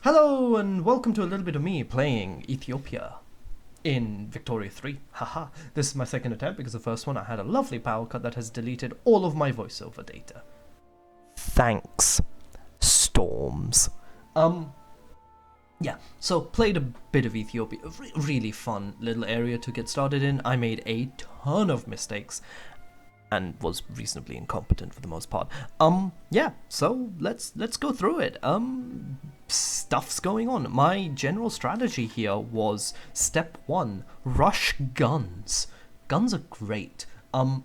Hello and welcome to a little bit of me playing Ethiopia in Victoria 3. Haha, this is my second attempt because the first one I had a lovely power cut that has deleted all of my voiceover data. Thanks, Storms. Yeah, so played a bit of Ethiopia, really fun little area to get started in. I made a ton of mistakes and was reasonably incompetent for the most part. Yeah, so let's go through it. Stuff's going on. My general strategy here was step 1, rush guns. Guns are great.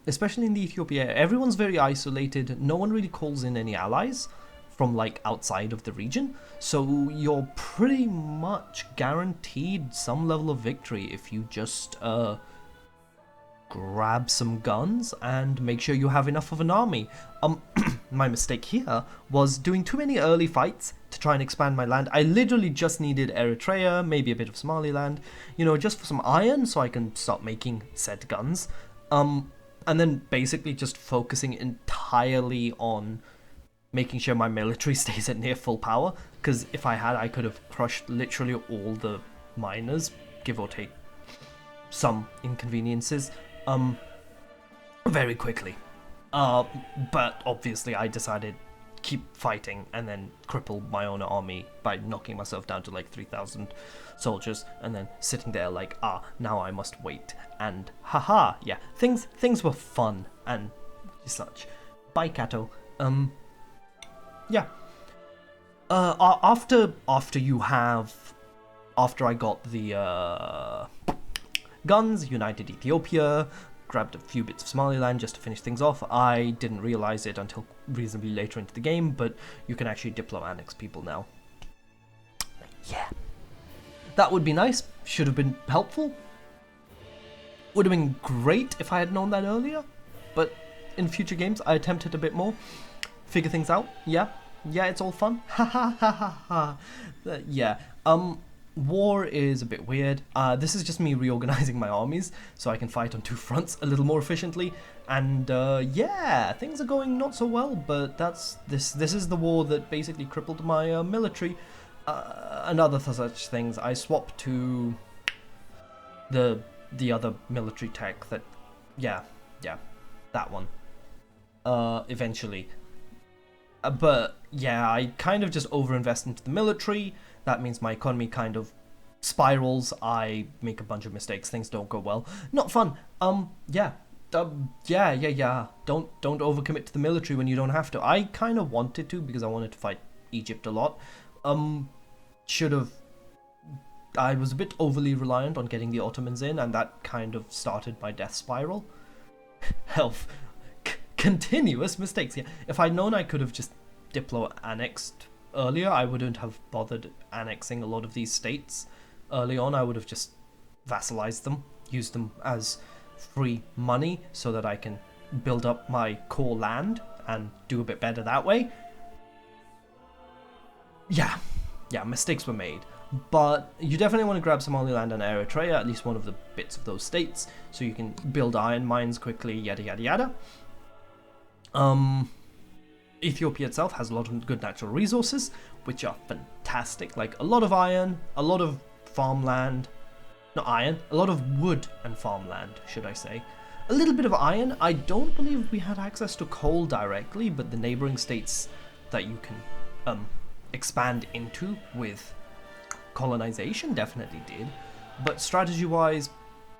Especially in the Ethiopia, everyone's very isolated. No one really calls in any allies from like outside of the region. So you're pretty much guaranteed some level of victory if you just grab some guns and make sure you have enough of an army. My mistake here was doing too many early fights to try and expand my land. I literally just needed Eritrea, maybe a bit of Somaliland, just for some iron so I can start making said guns. And then basically just focusing entirely on making sure my military stays at near full power, because if I could have crushed literally all the miners, give or take some inconveniences, very quickly. But obviously I decided keep fighting and then cripple my own army by knocking myself down to like 3,000 soldiers and then sitting there like, now I must wait. And haha, yeah, things were fun and such. Bye, Kato. Yeah. After I got the guns, united Ethiopia, grabbed a few bits of Somaliland just to finish things off. I didn't realize it until reasonably later into the game, but you can actually diplo-annex people now. Yeah. That would be nice. Should have been helpful. Would have been great if I had known that earlier, but in future games I attempted a bit more. Figure things out. Yeah, it's all fun. Ha ha ha ha ha. Yeah. War is a bit weird. This is just me reorganizing my armies so I can fight on two fronts a little more efficiently. And yeah, things are going not so well, but this is the war that basically crippled my military. And other such things. I swapped to the other military tech that, yeah, that one. Eventually. But yeah, I kind of just overinvest into the military. That means my economy kind of spirals. I make a bunch of mistakes. Things don't go well. Not fun. Yeah. Don't overcommit to the military when you don't have to. I kind of wanted to because I wanted to fight Egypt a lot. I was a bit overly reliant on getting the Ottomans in, and that kind of started my death spiral. Health. Continuous mistakes. Yeah. If I'd known I could have just diplo-annexed earlier, I wouldn't have bothered annexing a lot of these states early on. I would have just vassalized them, used them as free money so that I can build up my core land and do a bit better that way. Yeah, mistakes were made. But you definitely want to grab Somaliland and Eritrea, at least one of the bits of those states, so you can build iron mines quickly, yada yada yada. Ethiopia itself has a lot of good natural resources, which are fantastic, like a lot of iron, a lot of farmland, not iron, a lot of wood and farmland, should I say. A little bit of iron. I don't believe we had access to coal directly, but the neighboring states that you can expand into with colonization definitely did. But strategy-wise,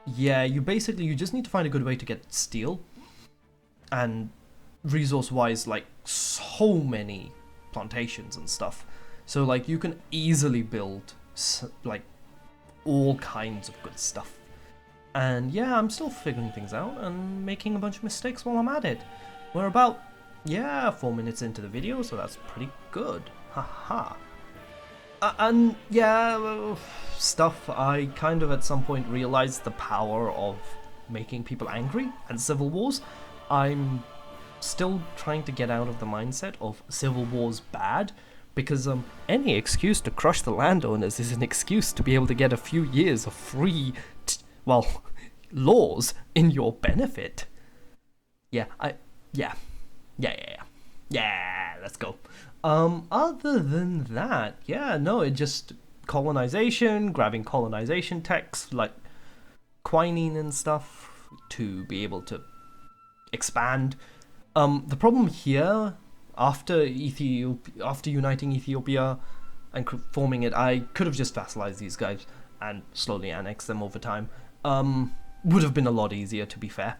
yeah, you just need to find a good way to get steel, and resource-wise, like, so many plantations and stuff. So, like, you can easily build, like, all kinds of good stuff. And, yeah, I'm still figuring things out and making a bunch of mistakes while I'm at it. We're about, 4 minutes into the video, so that's pretty good. Haha. And, stuff, I kind of at some point realized the power of making people angry and civil wars. I'm still trying to get out of the mindset of civil wars bad, because any excuse to crush the landowners is an excuse to be able to get a few years of free laws in your benefit. Let's go. Other than that, yeah, no, it just colonization, grabbing colonization techs like quinine and stuff to be able to expand. The problem here, after uniting Ethiopia and forming it, I could have just vassalized these guys and slowly annexed them over time. Would have been a lot easier, to be fair.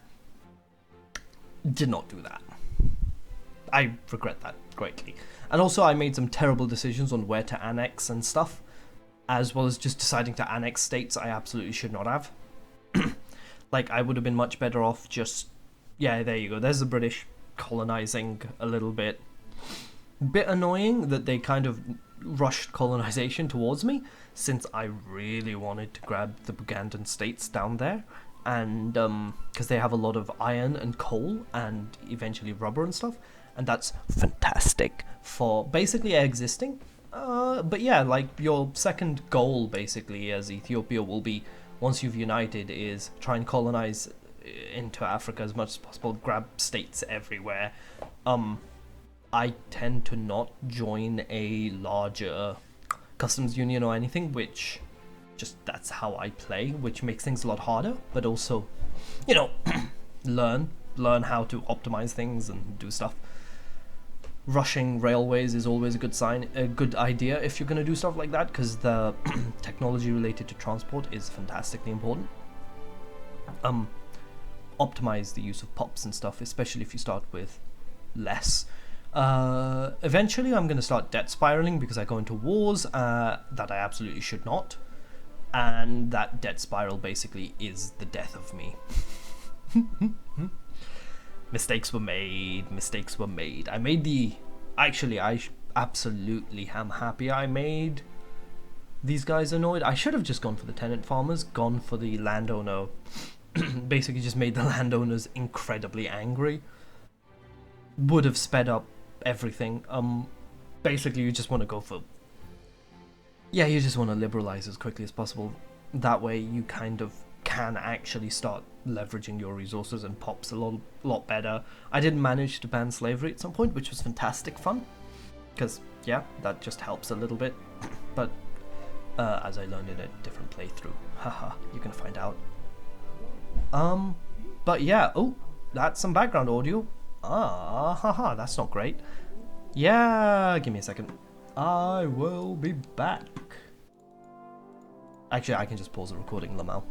Did not do that. I regret that greatly. And also, I made some terrible decisions on where to annex and stuff, as well as just deciding to annex states I absolutely should not have. Like, I would have been much better off just... Yeah, there you go. There's the British colonizing a little bit. Bit annoying that they kind of rushed colonization towards me, since I really wanted to grab the Bugandan states down there. And, because they have a lot of iron and coal, and eventually rubber and stuff. And that's fantastic for basically existing. But yeah, like, your second goal, basically, as Ethiopia will be, once you've united, is try and colonize into Africa as much as possible, grab states everywhere. I tend to not join a larger customs union or anything, which just that's how I play, which makes things a lot harder, but also, you know, learn how to optimize things and do stuff. Rushing railways is always a good idea if you're going to do stuff like that, because the technology related to transport is fantastically important. Optimize the use of pops and stuff, especially if you start with less. Eventually I'm going to start debt spiraling because I go into wars that I absolutely should not, and that debt spiral basically is the death of me. Mistakes were made. I absolutely am happy I made these guys annoyed. I should have just gone for the tenant farmers, gone for the landowner. Basically just made the landowners incredibly angry. Would have sped up everything. Basically you just want to go for... Yeah, you just want to liberalize as quickly as possible. That way you kind of can actually start leveraging your resources and pops a lot better. I did manage to ban slavery at some point, which was fantastic fun, because yeah, that just helps a little bit. But as I learned in a different playthrough, haha, you can find out. But yeah, oh, that's some background audio. Haha, that's not great. Yeah, give me a second. I will be back. Actually, I can just pause the recording, Lamau.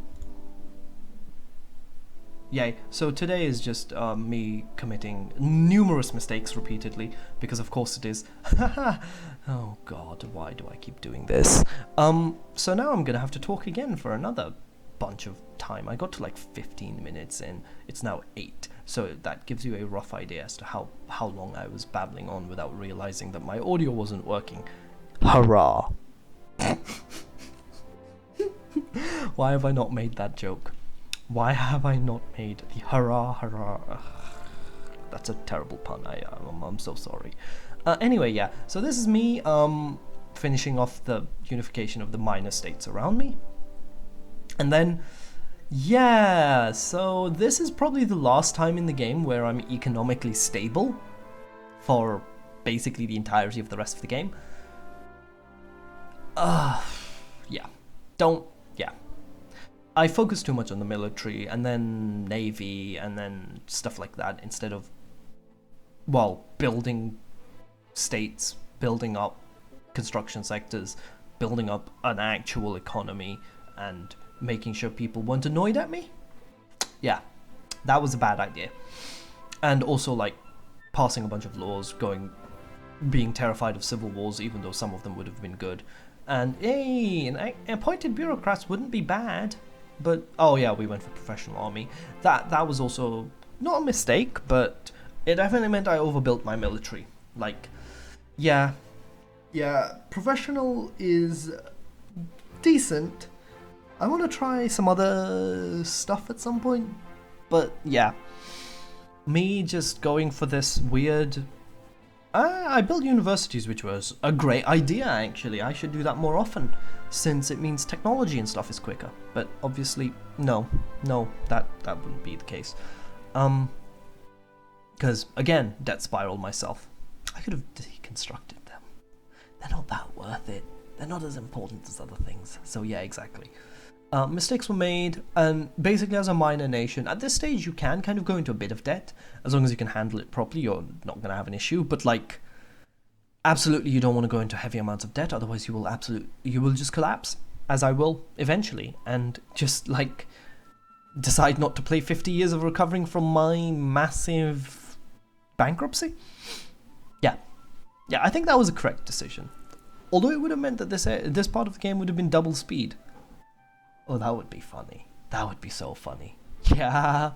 Yay. So today is just me committing numerous mistakes repeatedly, because of course it is. Oh god, why do I keep doing this? So now I'm gonna have to talk again for another bunch of time. I got to like 15 minutes in. It's now 8. So that gives you a rough idea as to how long I was babbling on without realizing that my audio wasn't working. Hurrah. Why have I not made that joke? Why have I not made the hurrah? That's a terrible pun. I'm so sorry. Anyway, yeah. So this is me finishing off the unification of the minor states around me. And then, yeah, so this is probably the last time in the game where I'm economically stable for basically the entirety of the rest of the game. Yeah. I focus too much on the military and then navy and then stuff like that instead of, well, building states, building up construction sectors, building up an actual economy, and making sure people weren't annoyed at me. Yeah, that was a bad idea. And also, like, passing a bunch of laws, being terrified of civil wars, even though some of them would have been good. And, hey, appointed bureaucrats wouldn't be bad. But, oh yeah, we went for professional army. That was also not a mistake, but it definitely meant I overbuilt my military. Like, yeah, professional is decent. I want to try some other stuff at some point, but yeah, me just going for this weird... I built universities, which was a great idea, actually. I should do that more often, since it means technology and stuff is quicker. But obviously, no, that wouldn't be the case. Because, again, debt spiral myself. I could have deconstructed they're not that worth it. They're not as important as other things. So yeah, exactly. Mistakes were made, and basically as a minor nation, at this stage you can kind of go into a bit of debt. As long as you can handle it properly, you're not going to have an issue. But like, absolutely you don't want to go into heavy amounts of debt, otherwise you will just collapse, as I will eventually, and just like decide not to play 50 years of recovering from my massive bankruptcy. Yeah, I think that was a correct decision. Although it would have meant that this part of the game would have been double speed. Oh, that would be funny. That would be so funny. Yeah.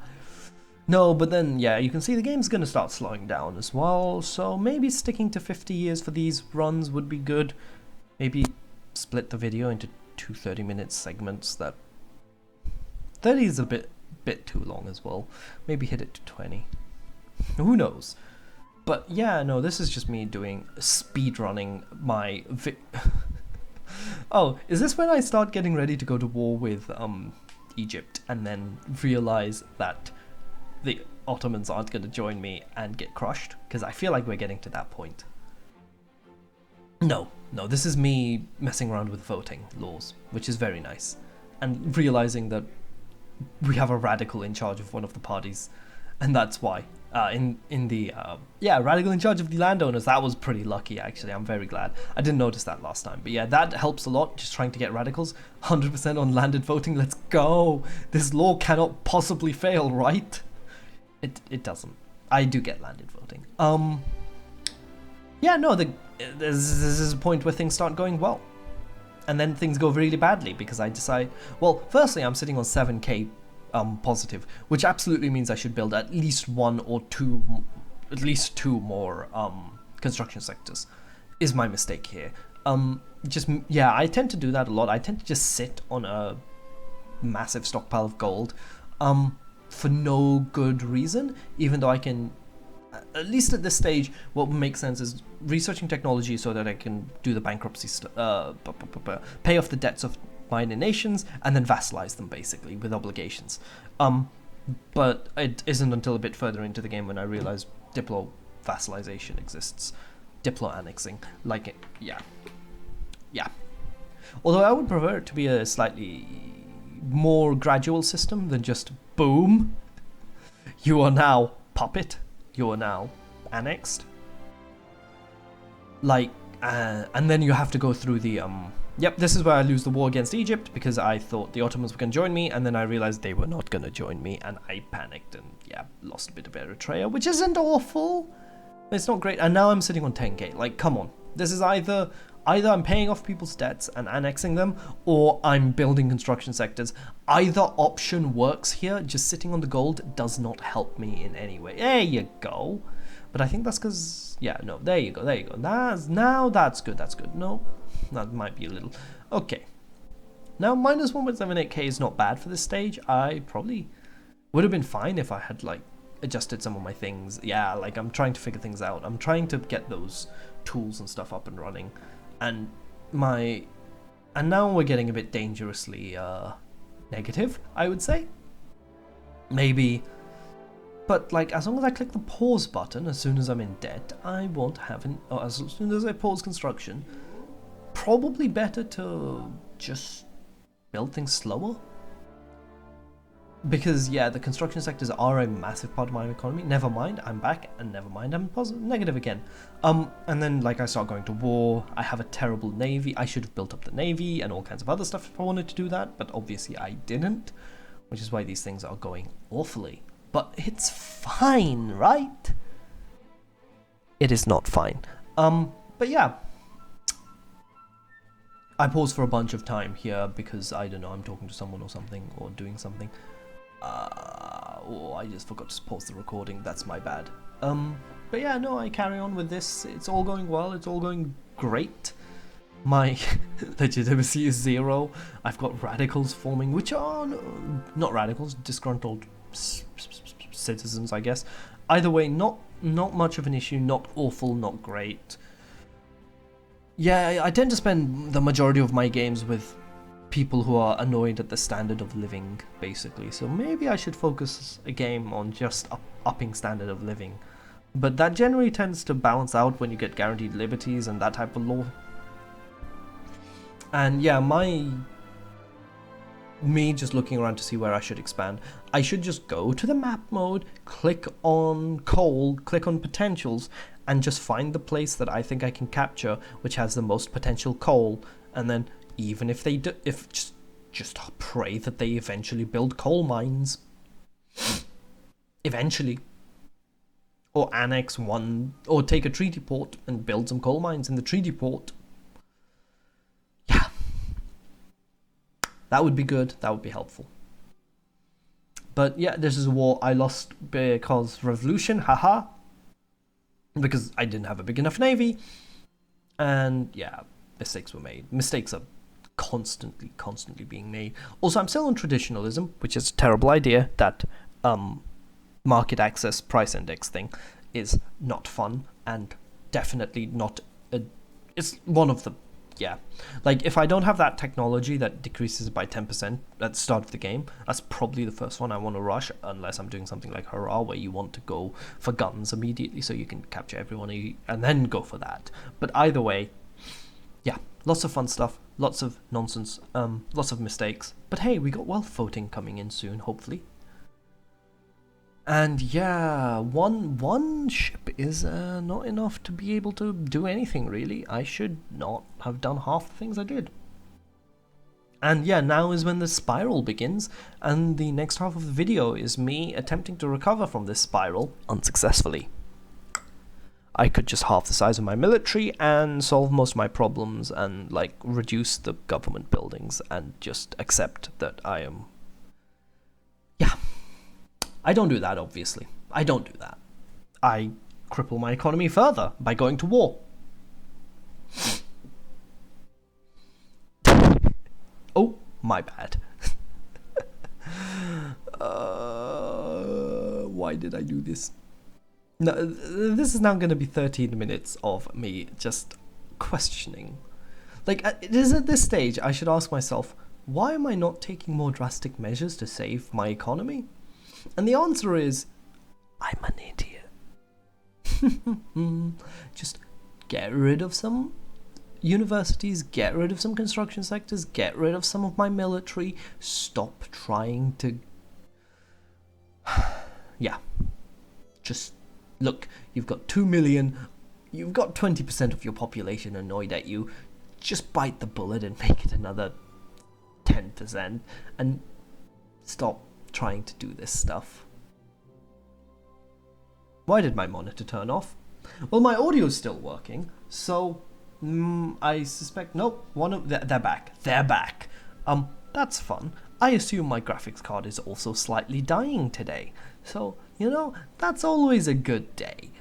No, but then, yeah, you can see the game's going to start slowing down as well, so maybe sticking to 50 years for these runs would be good. Maybe split the video into 2 30-minute segments. That 30 is a bit too long as well. Maybe hit it to 20. Who knows? But yeah, no, this is just me doing speedrunning my Oh, is this when I start getting ready to go to war with Egypt and then realize that the Ottomans aren't going to join me and get crushed? Because I feel like we're getting to that point. No, this is me messing around with voting laws, which is very nice. And realizing that we have a radical in charge of one of the parties, and that's why. Radical in charge of the landowners. That was pretty lucky, actually. I'm very glad. I didn't notice that last time. But yeah, that helps a lot, just trying to get radicals. 100% on landed voting. Let's go. This law cannot possibly fail, right? It doesn't. I do get landed voting. Yeah, no, this is a point where things start going well. And then things go really badly because I decide, well, firstly, I'm sitting on 7k positive, which absolutely means I should build at least two more construction sectors, is my mistake here. I tend to do that a lot. I tend to just sit on a massive stockpile of gold for no good reason, even though I can, at least at this stage, what makes sense is researching technology so that I can do the bankruptcy, pay off the debts of minor nations, and then vassalize them, basically, with obligations. But it isn't until a bit further into the game when I realize diplo-vassalization exists. Diplo-annexing. Yeah. Although I would prefer it to be a slightly more gradual system than just boom. You are now puppet. You are now annexed. And then you have to go through the Yep, this is where I lose the war against Egypt, because I thought the Ottomans were going to join me, and then I realized they were not going to join me, and I panicked and, yeah, lost a bit of Eritrea, which isn't awful. It's not great, and now I'm sitting on 10k. Like, come on. This is either I'm paying off people's debts and annexing them, or I'm building construction sectors. Either option works here. Just sitting on the gold does not help me in any way. There you go. But I think that's because, yeah, no, there you go. Now that's good. No, that might be a little, okay. Now, minus 1.78k is not bad for this stage. I probably would have been fine if I had, like, adjusted some of my things. Yeah, like, I'm trying to figure things out. I'm trying to get those tools and stuff up and running. And now we're getting a bit dangerously negative, I would say. Maybe. But, like, as long as I click the pause button as soon as I'm in debt, I won't have as soon as I pause construction, probably better to just build things slower. Because, yeah, the construction sectors are a massive part of my economy. Never mind, I'm back, and never mind, I'm negative again. And then, like, I start going to war. I have a terrible navy. I should have built up the navy and all kinds of other stuff if I wanted to do that, but obviously I didn't, which is why these things are going awfully. But it's fine, right? It is not fine. But yeah. I paused for a bunch of time here because, I don't know, I'm talking to someone or something, or doing something. I just forgot to pause the recording, that's my bad. But yeah, no, I carry on with this. It's all going well, it's all going great. My legitimacy is 0. I've got radicals forming, which are not radicals, disgruntled citizens, I guess. Either way, not much of an issue, not awful, not great. Yeah, I tend to spend the majority of my games with people who are annoyed at the standard of living, basically. So maybe I should focus a game on just upping standard of living. But that generally tends to balance out when you get guaranteed liberties and that type of law And yeah, me just looking around to see where I should expand, I should just go to the map mode, click on coal, click on potentials, and just find the place that I think I can capture which has the most potential coal. And then even if they do, if just pray that they eventually build coal mines. Eventually. Or annex one, or take a treaty port and build some coal mines in the treaty port. Yeah. That would be good, that would be helpful. But yeah, this is a war I lost because revolution, haha. Because I didn't have a big enough navy. And yeah, mistakes were made. Mistakes are constantly being made. Also, I'm still on traditionalism, which is a terrible idea. That market access price index thing is not fun and definitely not it's one of the like if I don't have that technology that decreases by 10% at the start of the game, that's probably the first one I want to rush, unless I'm doing something like Harar where you want to go for guns immediately so you can capture everyone and then go for that. But either way, yeah, lots of fun stuff, lots of nonsense, lots of mistakes, but hey, we got wealth voting coming in soon, hopefully. And yeah, one ship is not enough to be able to do anything, really. I should not have done half the things I did. And yeah, now is when the spiral begins, and the next half of the video is me attempting to recover from this spiral unsuccessfully. I could just halve the size of my military and solve most of my problems and like reduce the government buildings and just accept that I am... Yeah. I don't do that, obviously. I don't do that. I cripple my economy further by going to war. Oh, my bad. Why did I do this? No, this is now going to be 13 minutes of me just questioning. Like, it is at this stage I should ask myself, why am I not taking more drastic measures to save my economy? And the answer is, I'm an idiot. Just get rid of some universities, get rid of some construction sectors, get rid of some of my military, stop trying to... Yeah. Just, look, you've got 2 million, you've got 20% of your population annoyed at you, just bite the bullet and make it another 10%, and stop trying to do this stuff. Why did my monitor turn off? Well, my audio is still working, so I suspect... Nope, they're back. They're back. That's fun. I assume my graphics card is also slightly dying today, so, you know, that's always a good day.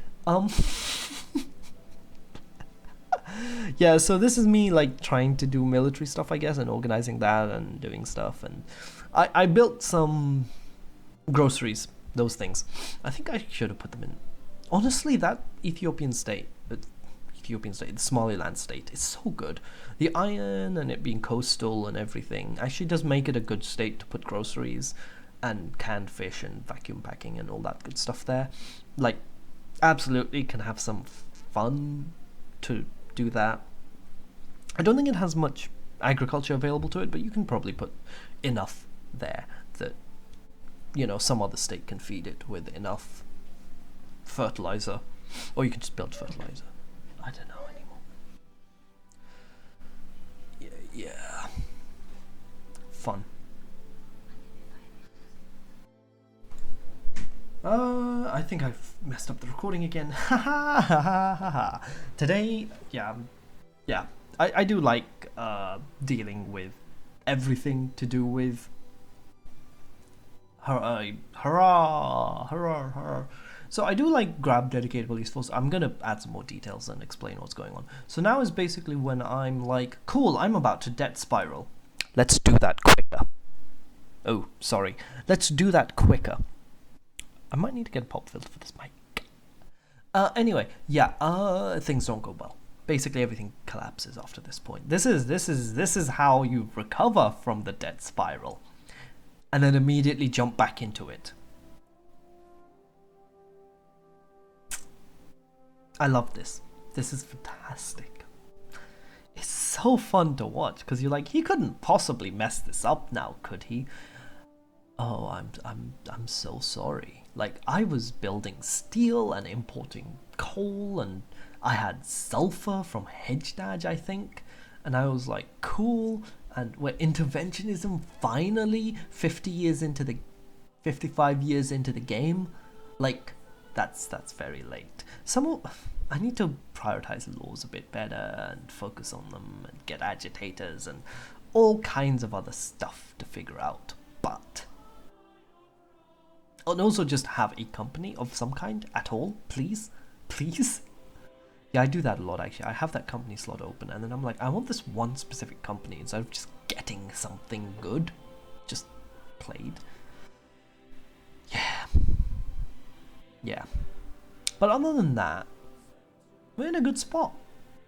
Yeah, so this is me, like, trying to do military stuff, I guess, and organizing that and doing stuff, and I built some groceries, those things. I think I should have put them in. Honestly, that Ethiopian state, the Somaliland state, is so good. The iron and it being coastal and everything actually does make it a good state to put groceries and canned fish and vacuum packing and all that good stuff there. Like, absolutely can have some fun to do that. I don't think it has much agriculture available to it, but you can probably put enough there that, you know, some other state can feed it with enough fertilizer, or you can just build fertilizer. I don't know anymore. Yeah. Fun. I think I've messed up the recording again. Today, yeah. I do like dealing with everything to do with Harar. So I do like grab dedicated police force. I'm gonna add some more details and explain what's going on. So now is basically when I'm like, cool, I'm about to debt spiral. Let's do that quicker. Oh, sorry. Let's do that quicker. I might need to get a pop filter for this mic. Anyway, yeah, things don't go well. Basically everything collapses after this point. This is how you recover from the debt spiral. And then immediately jump back into it. I love this. This is fantastic. It's so fun to watch because you're like, he couldn't possibly mess this up now, could he? Oh, I'm so sorry. Like, I was building steel and importing coal, and I had sulfur from Hedgedadge, I think, and I was like, cool. And where interventionism finally 55 years into the game, like, that's very late. I need to prioritize laws a bit better and focus on them and get agitators and all kinds of other stuff to figure out. But and also just have a company of some kind at all, please, please. Yeah, I do that a lot actually. I have that company slot open, and then I'm like, I want this one specific company instead of just getting something good, just played. Yeah, yeah. But other than that, we're in a good spot.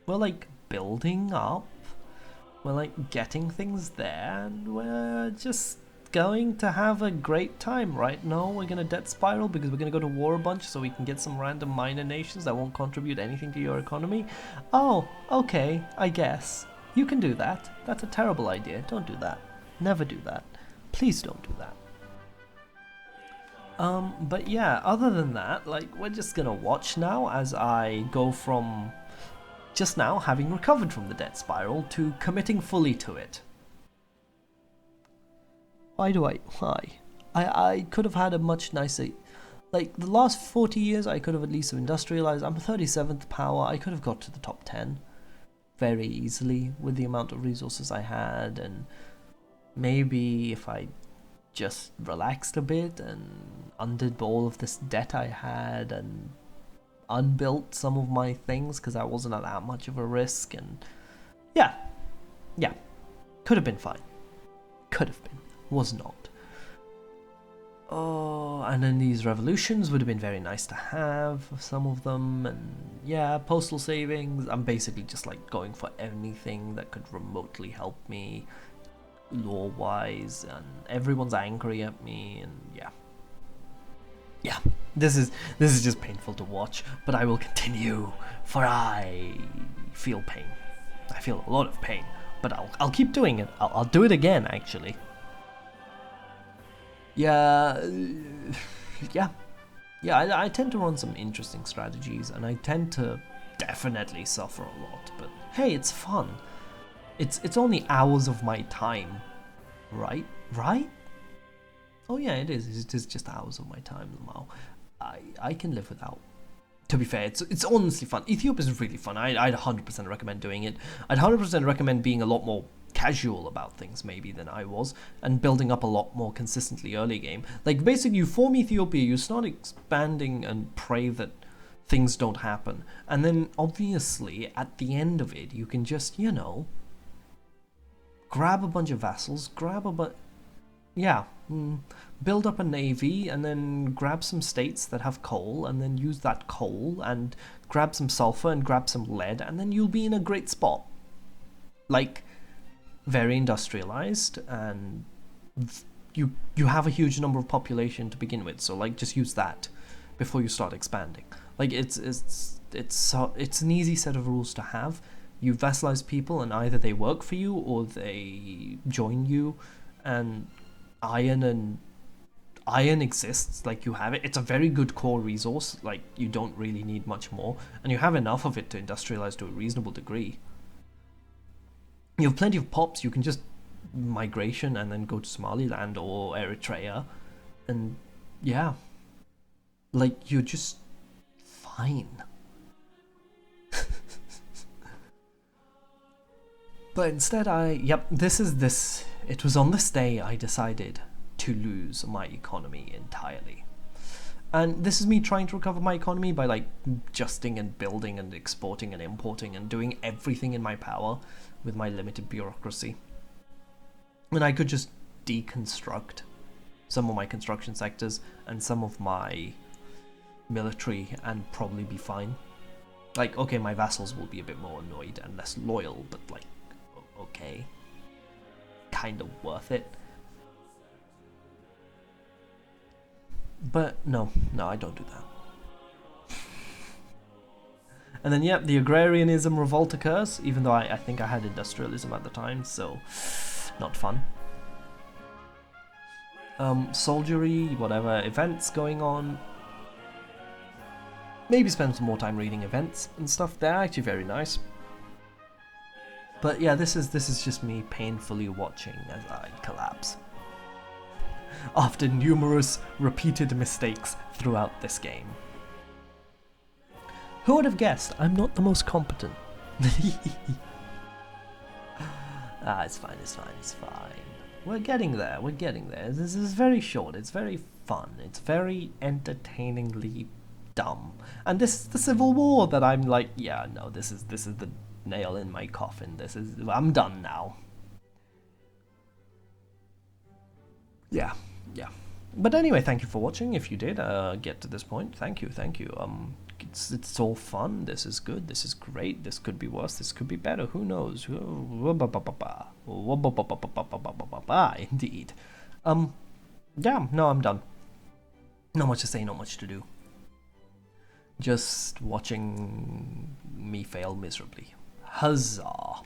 We're like building up. We're like getting things there, and we're just going to have a great time. Right now we're gonna debt spiral because we're gonna go to war a bunch so we can get some random minor nations that won't contribute anything to your economy. Oh, okay, I guess. You can do that. That's a terrible idea. Don't do that. Never do that. Please don't do that. But yeah, other than that, like, we're just gonna watch now as I go from just now having recovered from the debt spiral to committing fully to it. Why? I could have had a much nicer, like, the last 40 years I could have at least industrialized. I'm 37th power, I could have got to the top 10 very easily with the amount of resources I had, and maybe if I just relaxed a bit and undid all of this debt I had and unbuilt some of my things because I wasn't at that much of a risk, and yeah, could have been fine. Could have been. Was not. Oh, and then these revolutions would have been very nice to have, some of them, and yeah, postal savings. I'm basically just like going for anything that could remotely help me law-wise, and everyone's angry at me, and yeah, this is just painful to watch, but I will continue, for I feel pain. I feel a lot of pain, but I'll keep doing it. I'll do it again, actually. Yeah, I tend to run some interesting strategies, and I tend to definitely suffer a lot, but hey, it's fun. It's only hours of my time, right? Oh yeah, it is. It is just hours of my time, Lamau. I can live without. To be fair, it's honestly fun. Ethiopia is really fun. I'd 100% recommend doing it. I'd 100% recommend being a lot more casual about things maybe than I was, and building up a lot more consistently early game. Like, basically, you form Ethiopia, you start expanding and pray that things don't happen, and then obviously at the end of it you can just, grab a bunch of vassals, build up a navy, and then grab some states that have coal, and then use that coal, and grab some sulfur and grab some lead, and then you'll be in a great spot. Like, very industrialized, and you have a huge number of population to begin with, so like, just use that before you start expanding. Like, it's an easy set of rules to have. You vassalize people, and either they work for you or they join you, and iron exists. Like, you have it. It's a very good core resource. Like, you don't really need much more, and you have enough of it to industrialize to a reasonable degree. You have plenty of pops. You can just migration and then go to Somaliland or Eritrea, and yeah, like, you're just fine. But instead it was on this day I decided to lose my economy entirely. And this is me trying to recover my economy by, like, adjusting and building and exporting and importing and doing everything in my power with my limited bureaucracy. And I could just deconstruct some of my construction sectors and some of my military and probably be fine. Like, okay, my vassals will be a bit more annoyed and less loyal, but, like, okay. Kind of worth it. But no, I don't do that. And then, yep, the agrarianism revolt occurs, even though I think I had industrialism at the time, so not fun. Soldiery, whatever, events going on. Maybe spend some more time reading events and stuff. They're actually very nice. But yeah, this is just me painfully watching as I collapse. After numerous repeated mistakes throughout this game. Who would have guessed? I'm not the most competent. It's fine, it's fine, it's fine. We're getting there, we're getting there. This is very short, it's very fun, it's very entertainingly dumb. And this is the Civil War that I'm like, yeah, no, this is the nail in my coffin. I'm done now. Yeah. But anyway, thank you for watching. If you did get to this point, thank you. It's all fun. This is good. This is great. This could be worse. This could be better. Who knows? Indeed. Yeah. No, I'm done. Not much to say. Not much to do. Just watching me fail miserably. Huzzah.